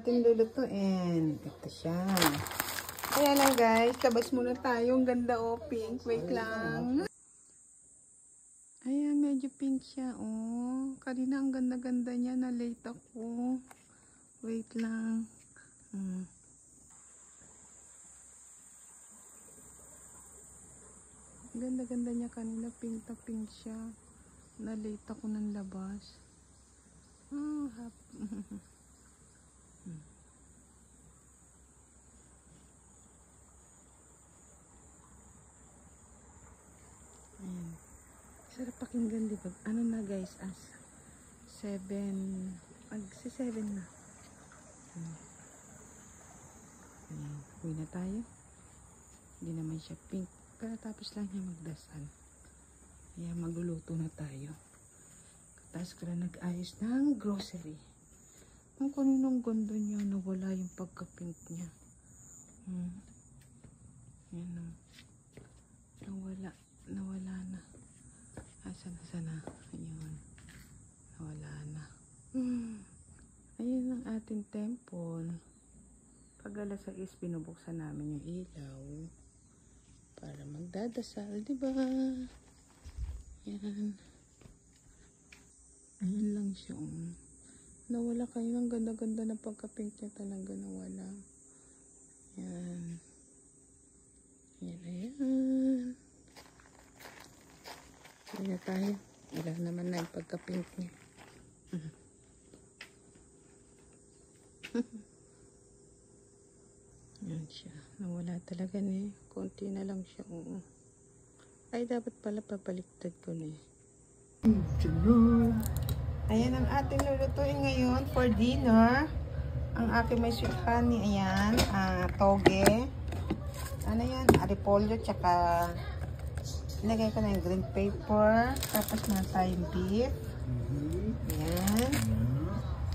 ating lulutuin. Ito siya. Kaya lang guys, labas muna tayo. Ang ganda oh, pink. Wait lang. Ayan, medyo pink siya oh. Kanina ang ganda-ganda niya. Na-late ako. Wait lang. Ganda-ganda niya kanina. Pink na pink siya. Na-late ako ng labas. Ayan. Sarap pakinggan, di ba? Ano na guys, as 7, magsi 7 na. Ayan, uwi na tayo. Hindi naman siya pink. Tapos lang niya magdasal. Ayan, magluluto na tayo. Tapos ko na nag-ayos ng grocery. Ang kaninang ganda niya, nawala yung pagka-pink niya. Ayan o. Nawala na. Sana. Ayun. Nawala na. Ayun ang ating temple. Pag alas 6, binubuksan namin yung ilaw. Para magdadasal, diba? Yan. Ayan lang siya. Nawala kayo ng ganda-ganda na pagka-pink niya talaga. Nawala. Yan. Ayan. Ayan na tayo. Ilan naman na yung pagka-pink niya. Ayan siya. Nawala talaga na eh. Konti na lang siya. Ay, dapat pala papaliktad ko na eh. Ayan ang ating lulutuin ngayon for dinner. Ang aking may sweet honey. Ayan. Toge. Ano yan? Repolyo. Tsaka ilagay ko na yung green paper. Tapos na tayong beef. Ayan.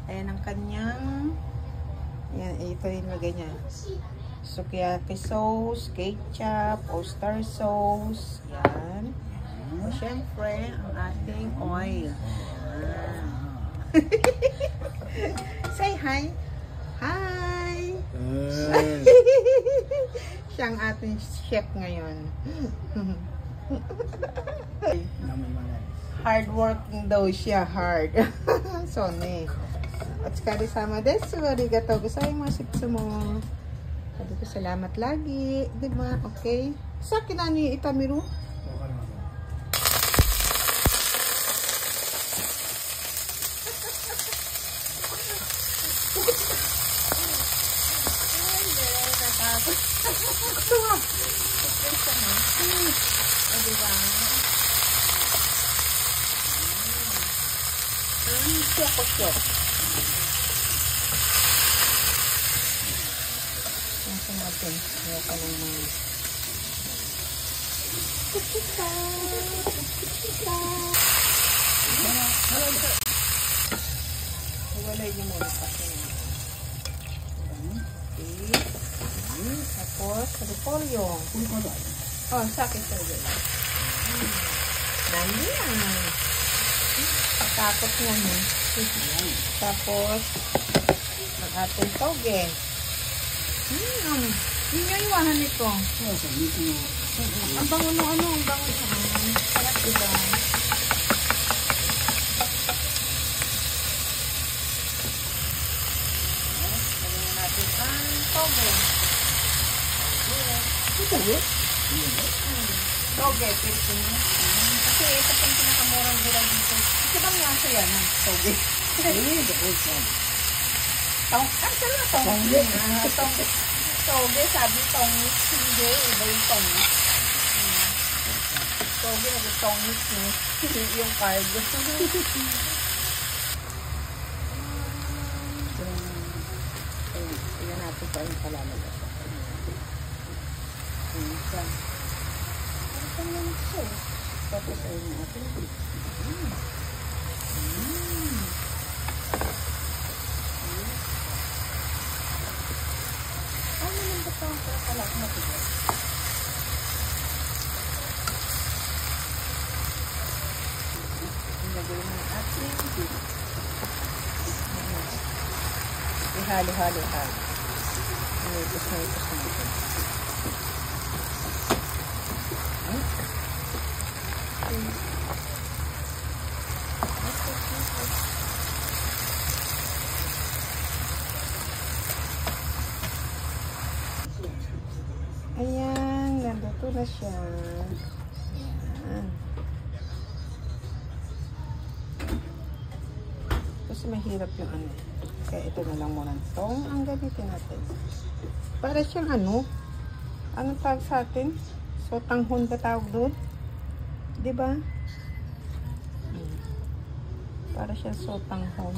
Ayan ang kanyang. Ayan. Ito yung lagay niya. Sukiyaki sauce, ketchup, oyster sauce. Yan. O syempre, ang ating oil. Say hi. Hi. Siya ang ating chef ngayon. Hard working daw siya. Hard. So, ne. At skari sama desu. Arigatou gozaimasu mo. Sabi ko, salamat lagi. Diba? Okay. Sa akin na ni Itamiru. Nasa natin. Kaya ka ng mga walay niyo muna kasi. Tapos, repolyo. Oh, sakit sa rin. Dami yan. Takot nga niya. Tapos, ang ating toge. Yun yung iwanan nito. Ang bango no, ang bango no. Sarap diba? Lagyan natin ang toge. Toge, pwede nyo. Kasi ito pang pinakamurang gulay dito. Kasi bang yasa yan ang toge? Saan na toge? Toge, sabi tongis. Hindi, iba yung tongis. Toge, nag-tongis mo. Yung cargo. Tignan natin pa yung palaman. Ano lang siya? Tapos ayun natin. Ano naman ba ito? Pala ako matigas. Ilagay ng ating beef. ihalo-halo tayo. Ipos natin. Ayan, nandito na siya. Ayan. Kasi mahirap yung ano. Kaya ito na lang muna itong ang gamitin natin. Para siyang ano? Anong tawag sa atin? Sotanghon ba tawag doon? Diba? Para siyang sotanghon.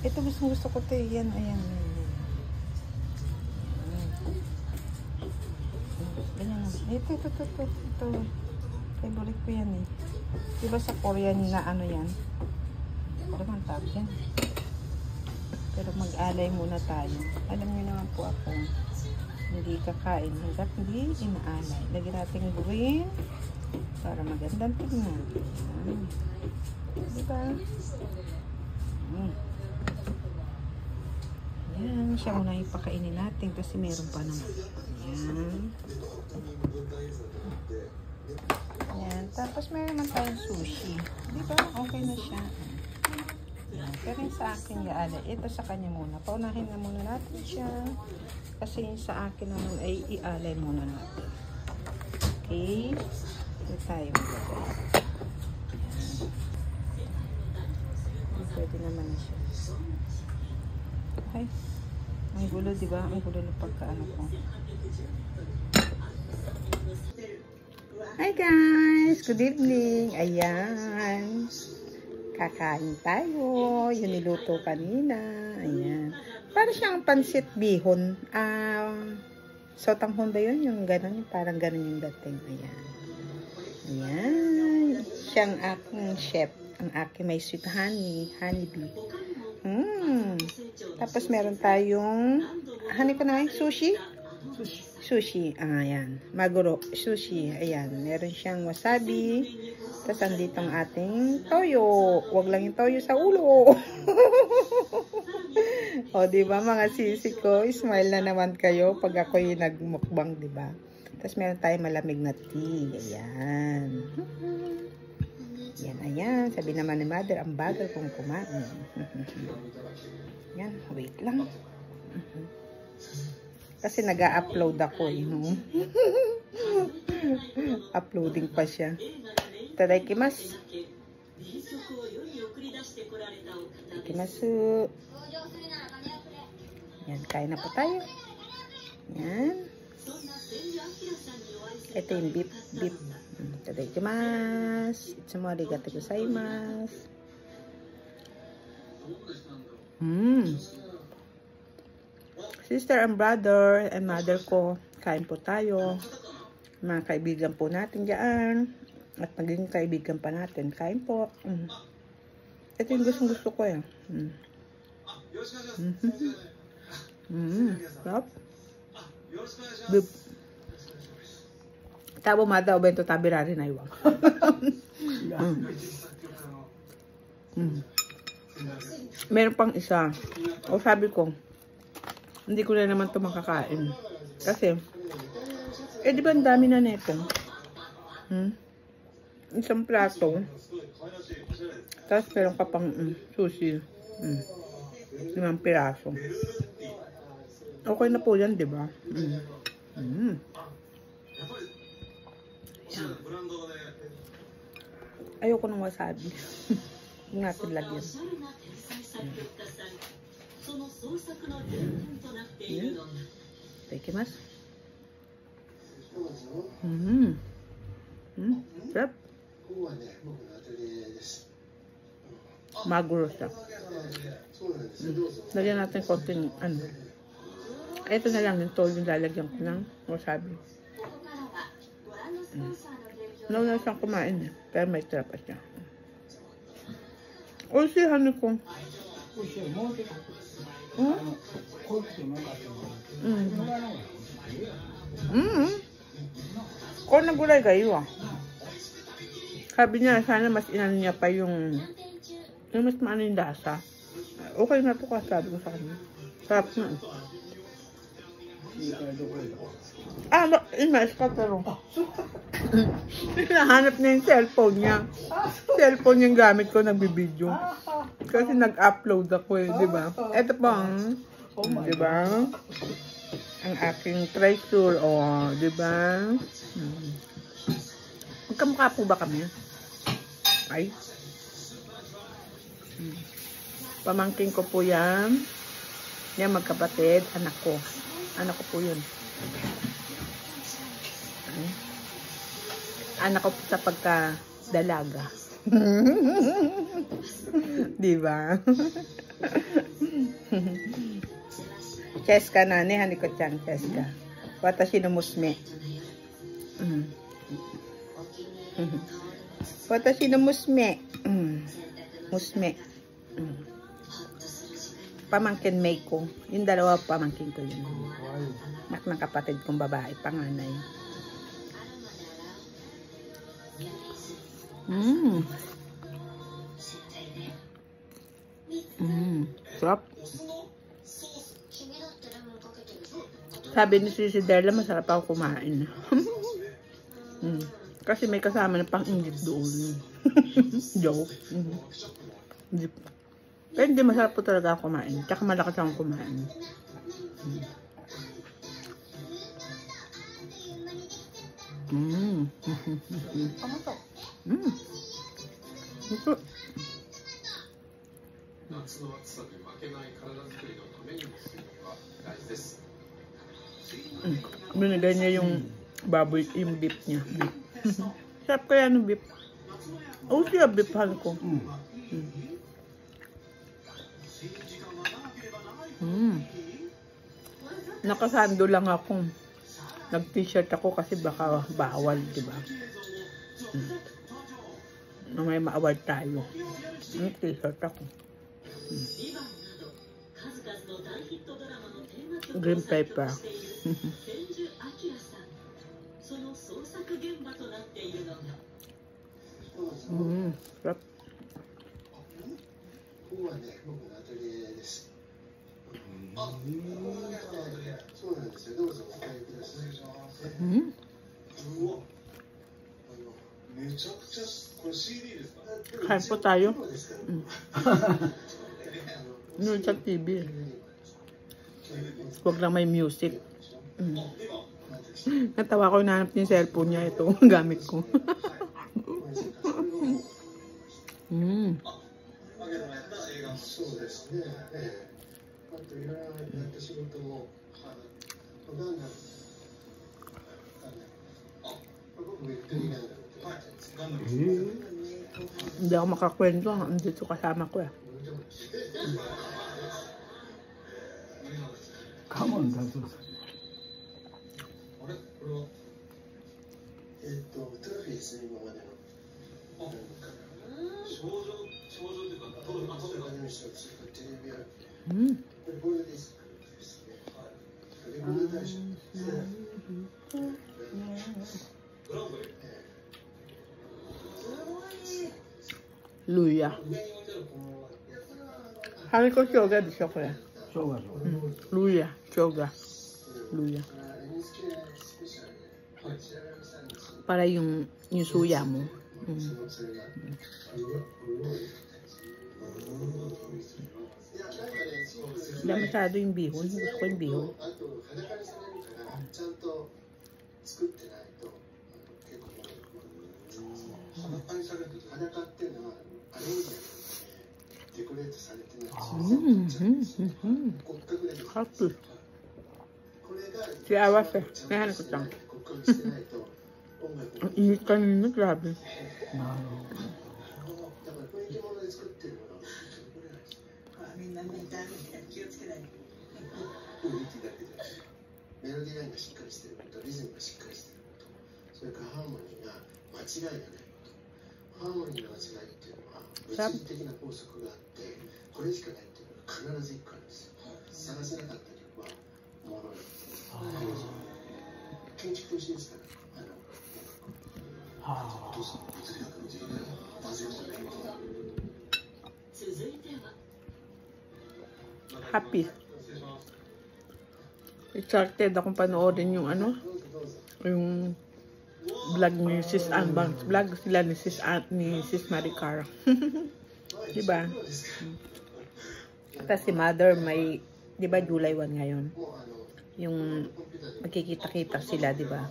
Ito gusto ko ito. Yan, ayan. Ito. Favorite ko yan eh. Diba sa Korean na ano yan? Ano man tawag yan? Pero mag-alay muna tayo. Alam niyo naman po ako, hindi kakain hanggat hindi inaalay. Lagyan natin green para magandang tingnan. Diba? Yan. Siya muna ipakainin natin kasi meron pa naman. Yan. Yan. Tapos meron naman tayong sushi. Diba? Okay na siya. Yan. Pero yung sa akin, ito sa kanya muna. Paunahin na muna natin siya. Kasi yung sa akin naman ay ialay muna natin. Okay? Ito tayo maglagay. Pwede naman siya. Ay. Ang gulo, diba? Ang gulo ng pagkaano ko. Hi guys! Good evening! Ayan. Kakain tayo. Yung niluto kanina. Ayan. Para siyang pansit bihon. Sotanghon ba yun? Yung gano'n. Parang gano'n yung dating. Ayan. Ayan. Siyang aking chef. Ang aking may sweet honey. Honeybee. Tapos meron tayong sushi. Sushi. Ayan. Maguro. Sushi. Ayan. Meron siyang wasabi. Tapos andito ang ating toyo. Huwag lang yung toyo sa ulo. O, diba mga sisi ko? Smile na naman kayo pag ako'y nagmukbang, diba? Tapos meron tayong malamig na tea. Ayan. Yan, ayan. Sabi naman ni mother, ang bagal kong kumain. Yan, wait lang. Kasi nag-a-upload ako, no? Uploading pa siya. Tadaikimasu. Tadaikimasu. Yan, kain na po tayo. Yan. Ito yung beef. Tadaikimasu. Itsumo arigatou gozaimasu. Sister and brother and mother ko, kain po tayo. Mga kaibigan po natin dyan. At maging kaibigan pa natin. Kain po. Ito yung gusto ko eh. Sarap. Beef. Tabo mada o bento tabirari na iwang. Meron pang isa. O sabi ko, hindi ko na naman ito makakain. Kasi, di ba ang dami na neto? Isang plato. Tapos meron ka pang sushi. 5 piraso. Okay na po yan, di ba? Ayoko ng wasabi. Hindi natin lagyan. Taikimasu. Sarap. Maguro siya. Lagyan natin konting ito na lang yung toyo lalagyan ko ng wasabi. Nauna siyang kumain pero may trap siya. Oishi honey ko. Kung nagulay kayo sabi niya sana mas inano niya pa yung mas maano yung lasa. Okay na to sabi ko sa kanya. Sarap na. Inais ka pero. Hinahanap niya yung cellphone niya. Cellphone yung gamit ko, nagbibideo. Kasi nag-upload ako eh, di ba? Ito pa, di ba? Ang aking treasure, oh, di ba? Magkamukha po ba kami? Ay. Pamangking ko po yan. Yan, magkapatid. Anak ko. Anak ko po yun. Anak ko po sa pagkadalaga. Diba? Cheska na ni Haniko-chan. Cheska. Watashi no musme. Watashi no musme. Musme. Pamangkin Meiko. Yung dalawa pamangkin ko yun. Anak ng kapatid kong babae, panganay. Sarap. Sabi ni Sisi Della, masarap ako kumain. Kasi may kasama na pang-inggit doon. Joke. Pero hindi, masarap po talaga ako kumain. Tsaka malakas akong kumain. Ito. Binigay niya yung baboy, yung beef niya. Sarap kaya ng beef. Oh, siya beefhan ko. Nakasando lang ako. Nag-t-shirt ako kasi baka bawal, diba? May ma-award tayo. Nag-t-shirt ako. Green pepper. Sarap. Kain po tayo. Noon sa TV. Huwag lang may music. Natawa ko, nahanap yung cellphone niya. Ito, gamit ko. Hindi ako makakwento. Andito kasama ko eh. Come on, Dato. Luya. Hariko shoga de shoga. Shoga. Luya, shoga. Luya. Para yung suya mo. Hindi masyado yung bihon. Gusto ko yung bihon. Happy. Siawase. Nahan ko lang. Ang init kanina, grabe. Happy. excited akong panoorin yung ano, yung vlog ni Sis Ann Banks. Vlog sila ni Sis Ann, ni Sis Maricar. Diba? Tapos si Mother may, diba July 1 ngayon? Yung magkikita-kita sila, diba?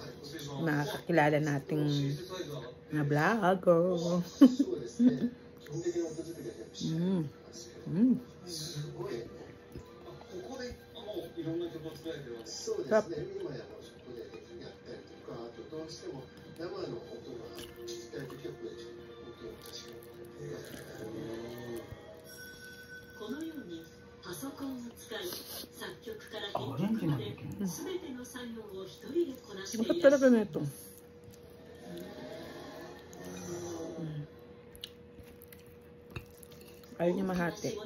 Mga kakilala nating mga vlogger. Sarap. Masarap talaga na ito. Ayaw niya mahati.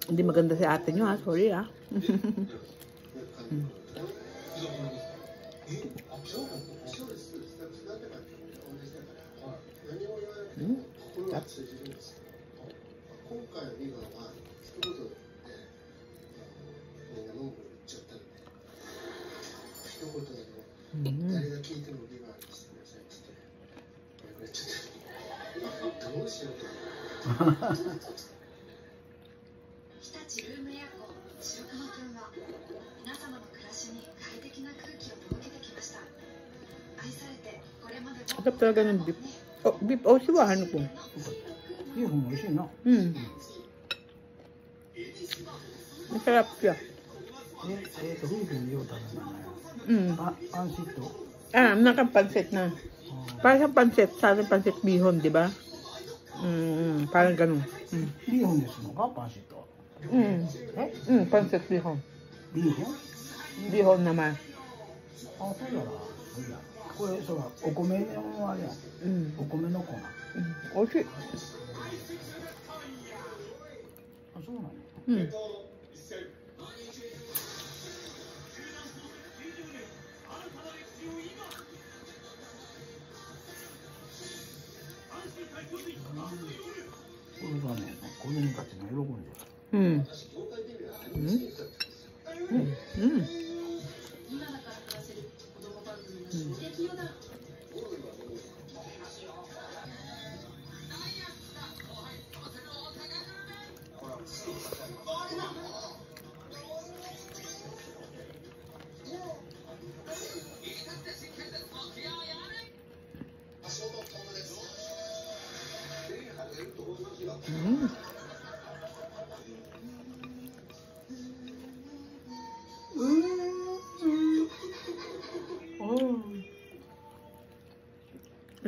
Hindi maganda si ate nyo ha, sorry ha. Sarap talaga ng beef. Oh, beef o siwahan ko. Masarap siya. Nakapansit na. Parang sa pansit, sa ating pansit bihon, di ba? Parang ganun. Bihon desu no ka, pansit to? Pansit bihon. Bihon? Bihon naman. Ah,そうだな。いや、これそうだ、お米のあれや。お米の粉。美味しい。あ、そうなの？これがね、子供たちが喜んでる。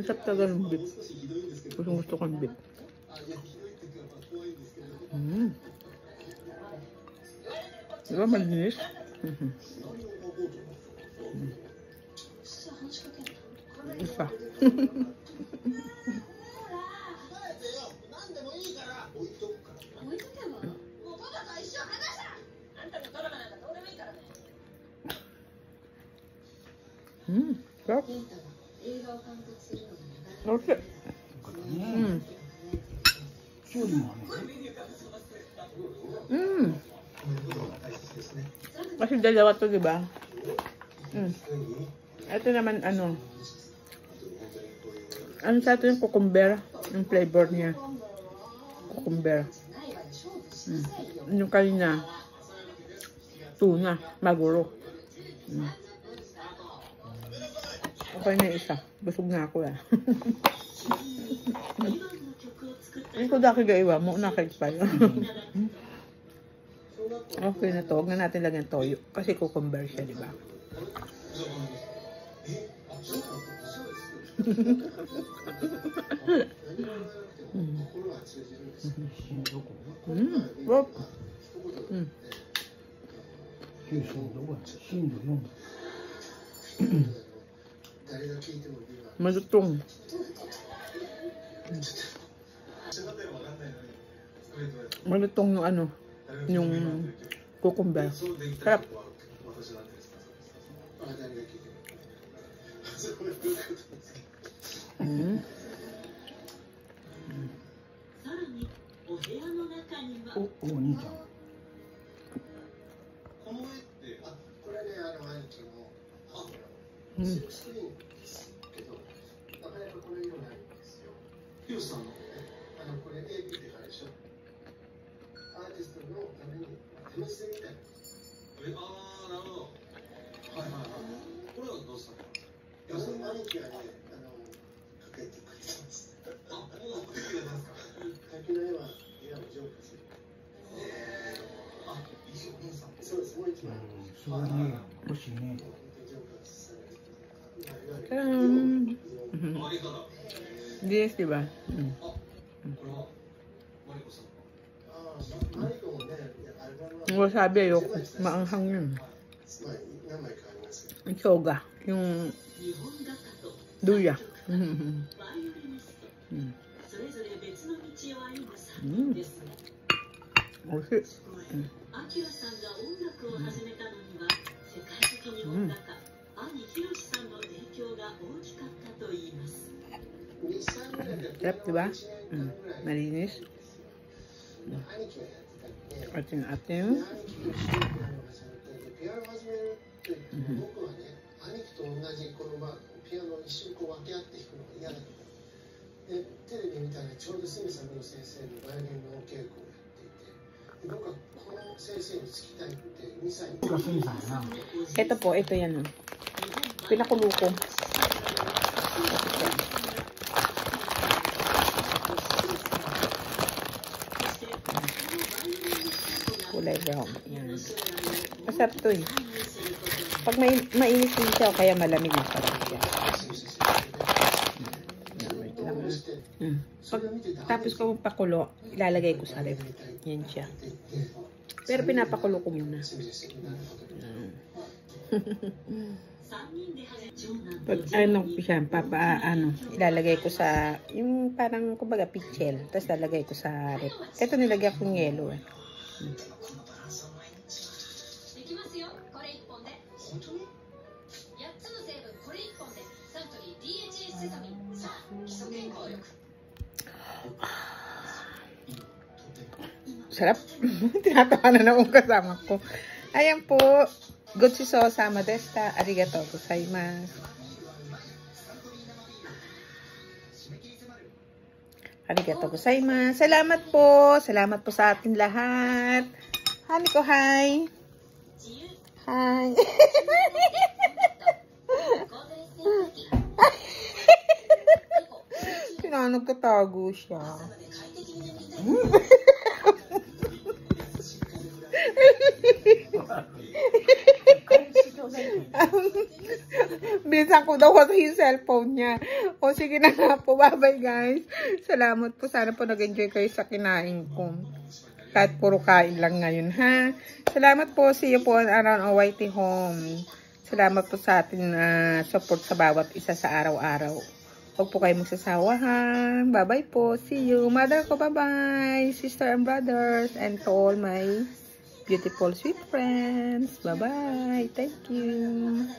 Masarap talaga ng beef. Gusto ko ng beef. Diba malinis? Isa. Sarap. Okay. Kasi dalawa to, diba? Ito naman, ano sa ito yung cucumber, yung flavor niya. Cucumber. Yung kanina, tuna, maguro. Okay na isa. Busog na ako Hindi ko daki gaiwa mo. Nakikipay. Okay na to. Huwag na natin lagyan toyo. Kasi cucumber siya, diba? Malutong. Malutong yung ano, yung cucumber. Sarap.お兄ちゃん。 Yes, diba? Wasabi ayoko. Maanghang yun. Ang soga. Yung duya. Okay. Sarap, diba? Malinis. Ating-ating. Ito po, ito yan. Pinakulo ko. Kulay brown. Yan. Masarap to eh. Pag mainit din siya o kaya malamig na parang siya. Wait lang. Pag tapos ko pakulo, ilalagay ko sa ref. Yan siya. Pero pinapakulo ko muna. Pag siya, ilalagay ko sa, yung parang, kumbaga, pichel. Tapos lalagay ko sa ref. Ito nilagyan kong yelo eh. Sarap. Tinatawa na akong kasama ko. Ayan po. Gochiso sama desta. Arigatou gozaimasu. Arigatou gozaimasu. Salamat po. Salamat po sa ating lahat. Hani ko, hi. Hi. Nagtatago siya. Bilisan ko daw kasi yung cellphone niya. O sige na nga po. Bye-bye guys. Salamat po. Sana po nag-enjoy kayo sa kinain ko. Kahit puro kain lang ngayon ha. Salamat po. See you po around OYT home. Salamat po sa ating support sa bawat isa sa araw-araw. Huwag po kayo magsasawa ha. Bye-bye po. See you. Mother ko, bye-bye. Sister and brothers. And to all my beautiful sweet friends. Bye-bye. Thank you.